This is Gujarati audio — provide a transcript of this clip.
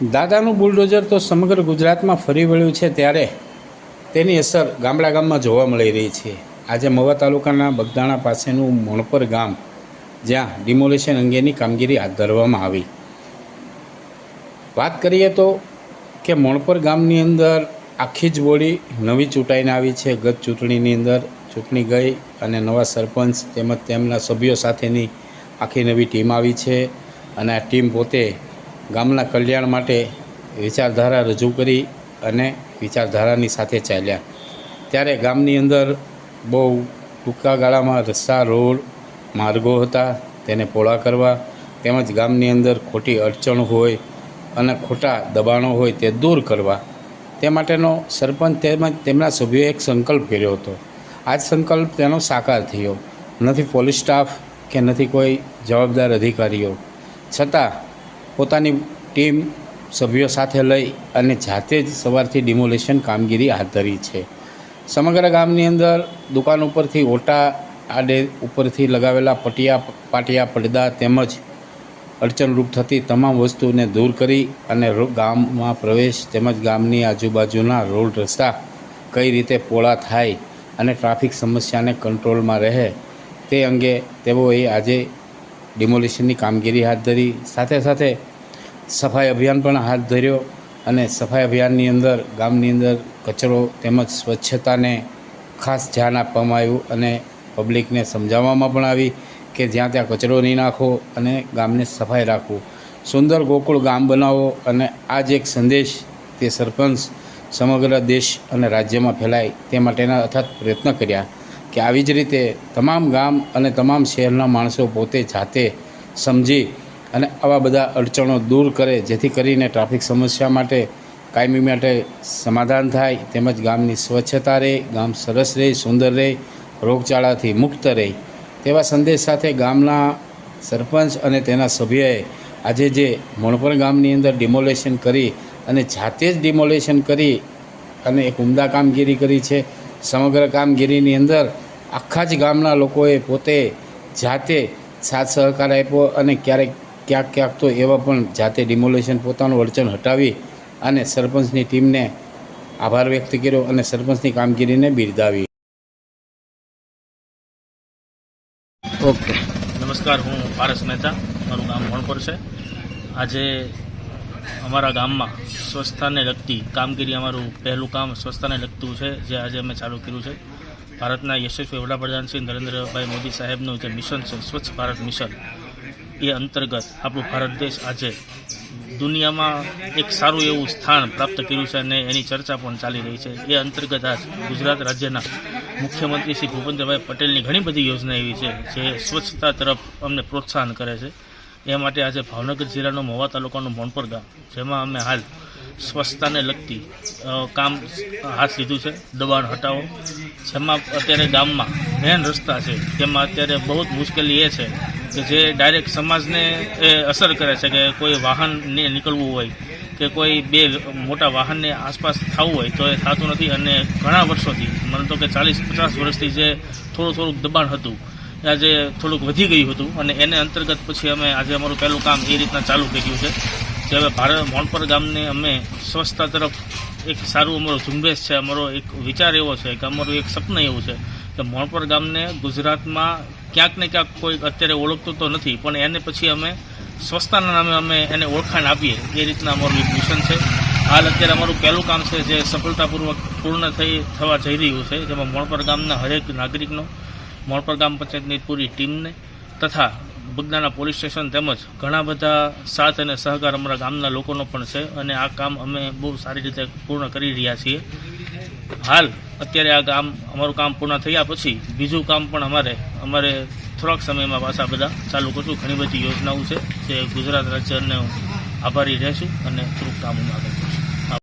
દાદાનું બુલડોઝર તો સમગ્ર ગુજરાતમાં ફરી વળ્યું છે, ત્યારે તેની અસર ગામડા ગામમાં જોવા મળી રહી છે. આજે મહુવા તાલુકાના બગદાણા પાસેનું મોણપર ગામ, જ્યાં ડિમોલિશન અંગેની કામગીરી હાથ ધરવામાં આવી. વાત કરીએ તો કે મોણપર ગામની અંદર આખી જ બોડી નવી ચૂંટાઈને આવી છે. ગત ચૂંટણીની અંદર ચૂંટણી ગઈ અને નવા સરપંચ તેમજ તેમના સભ્યો સાથેની આખી નવી ટીમ આવી છે. અને આ ટીમ પોતે ગામના કલ્યાણ માટે વિચારધારા રજૂ કરી અને વિચારધારાની સાથે ચાલ્યા. ત્યારે ગામની અંદર બહુ ટૂંકા ગાળામાં રસ્તા, રોડ, માર્ગો હતા, તેને પહોળા કરવા તેમજ ગામની અંદર ખોટી અડચણ હોય અને ખોટા દબાણો હોય તે દૂર કરવા, તે માટેનો સરપંચ તેમજ તેમના સભ્યોએ એક સંકલ્પ કર્યો હતો. આ જ સંકલ્પ તેનો સાકાર થયો. નથી પોલીસ સ્ટાફ કે નથી કોઈ જવાબદાર અધિકારીઓ, છતાં પોતાની ટીમ સભ્યો સાથે લઈ અને જાતે જ સવારથી ડિમોલિશન કામગીરી હાથ ધરી છે. સમગ્ર ગામની અંદર દુકાન ઉપરથી ઓટા, આડે ઉપરથી લગાવેલા પાટિયા, પડદા તેમજ અડચણરૂપ થતી તમામ વસ્તુને દૂર કરી અને ગામમાં પ્રવેશ તેમજ ગામની આજુબાજુના રોડ રસ્તા કઈ રીતે પહોળા થાય અને ટ્રાફિક સમસ્યાને કંટ્રોલમાં રહે તે અંગે તેઓએ આજે ડિમોલિશનની કામગીરી હાથ ધરી. સાથે સાથે સફાઈ અભિયાન પણ હાથ ધર્યો અને સફાઈ અભિયાનની અંદર ગામની અંદર કચરો તેમજ સ્વચ્છતાને ખાસ ધ્યાન આપવામાં આવ્યું અને પબ્લિકને સમજાવવામાં પણ આવી કે જ્યાં ત્યાં કચરો નહીં નાખો અને ગામને સફાઈ રાખવું, સુંદર ગોકુળ ગામ બનાવો. અને આ જ એક સંદેશ તે સરપંચ સમગ્ર દેશ અને રાજ્યમાં ફેલાય તે માટેના અથાગ પ્રયત્ન કર્યા કે આવી જ રીતે તમામ ગામ અને તમામ શહેરના માણસો પોતે જાતે સમજી અને આવા બધા અડચણો દૂર કરે, જેથી કરીને ટ્રાફિક સમસ્યા માટે કાયમી માટે સમાધાન થાય તેમજ ગામની સ્વચ્છતા રહે, ગામ સરસ રહે, સુંદર રહે, રોગચાળાથી મુક્ત રહે. તેવા સંદેશ સાથે ગામના સરપંચ અને તેના સભ્યોએ આજે જે મોણપર ગામની અંદર ડિમોલેશન કરી અને જાતે જ ડિમોલેશન કરી અને એક ઉમદા કામગીરી કરી છે. સમગ્ર કામગીરીની અંદર આખા જ ગામના લોકોએ પોતે જાતે સાથ સહકાર આપ્યો અને ક્યાંક તો એવા પણ જાતે ડિમોલેશન પોતાનું અડચણ હટાવી અને સરપંચની ટીમને આભાર વ્યક્ત કર્યો અને સરપંચની કામગીરીને બિરદાવી. ઓકે, નમસ્કાર, હું પારસ મહેતા, મારું ગામ મોણપર છે. આજે અમારા ગામમાં સ્વચ્છતાને લગતી કામગીરી, અમારું પહેલું કામ સ્વચ્છતાને લગતું છે, જે આજે અમે ચાલુ કર્યું છે. ભારતના યશસ્વી વડાપ્રધાન શ્રી નરેન્દ્રભાઈ મોદી સાહેબનું જે મિશન છે, સ્વચ્છ ભારત મિશન, એ અંતર્ગત આપણું ભારત દેશ આજે દુનિયામાં એક સારું એવું સ્થાન પ્રાપ્ત કર્યું છે અને એની ચર્ચા પણ ચાલી રહી છે. એ અંતર્ગત આજ ગુજરાત રાજ્યના મુખ્યમંત્રી શ્રી ભૂપેન્દ્રભાઈ પટેલની ઘણી બધી યોજના એવી છે જે સ્વચ્છતા તરફ અમને પ્રોત્સાહન કરે છે. એ માટે આજે ભાવનગર જિલ્લાનો મહુવા તાલુકાનું મોણપર ગામ, જેમાં અમે હાલ સ્વચ્છતાને લગતી કામ હાથ લીધું છે. દબાણ હટાવો, જેમાં અત્યારે ગામમાં મેન રસ્તા છે, તેમાં અત્યારે બહુ જ મુશ્કેલી એ છે કે જે ડાયરેક્ટ સમાજને એ અસર કરે છે કે કોઈ વાહનને નીકળવું હોય કે કોઈ બે મોટા વાહનને આસપાસ થવું હોય તો એ થતું નથી. અને ઘણા વર્ષોથી, મને તો કે 40-50 વર્ષથી જે થોડુંક દબાણ હતું એ આજે થોડુંક વધી ગયું હતું અને એને અંતર્ગત પછી અમે આજે અમારું પહેલું કામ એ રીતના ચાલુ કર્યું છે કે હવે મોણપર ગામને અમે સ્વચ્છતા તરફ એક સારું અમારો ઝુંબેશ છે. અમારો એક વિચાર એવો છે કે અમારું એક સપનું એવું છે કે મોણપર ગામને ગુજરાતમાં ક્યાંક ને ક્યાંક કોઈ અત્યારે ઓળખતું તો નથી, પણ એને પછી અમે સ્વચ્છતાના નામે અમે એને ઓળખાણ આપીએ, એ રીતના અમારું એક મિશન છે. હાલ અત્યારે અમારું પહેલું કામ છે જે સફળતાપૂર્વક પૂર્ણ થવા જઈ રહ્યું છે, જેમાં મોણપર ગામના હરેક નાગરિકનો, મોણપર ગામ પંચાયતની પૂરી ટીમને તથા બગદાણા પોલીસ સ્ટેશન તેમજ ઘણા બધા સાથ અને સહકાર અમારા ગામના લોકોનો પણ છે અને આ કામ અમે બહુ સારી રીતે પૂર્ણ કરી રહ્યા છીએ. હાલ અત્યારે આ કામ, અમારું કામ પૂર્ણ થયા પછી બીજું કામ પણ અમારે થોડાક સમયમાં પાછા બધા ચાલુ કરશું. ઘણી બધી યોજનાઓ છે જે ગુજરાત રાજ્યને આભારી રહેશું અને થોડુંક કામ આગળ કરશું.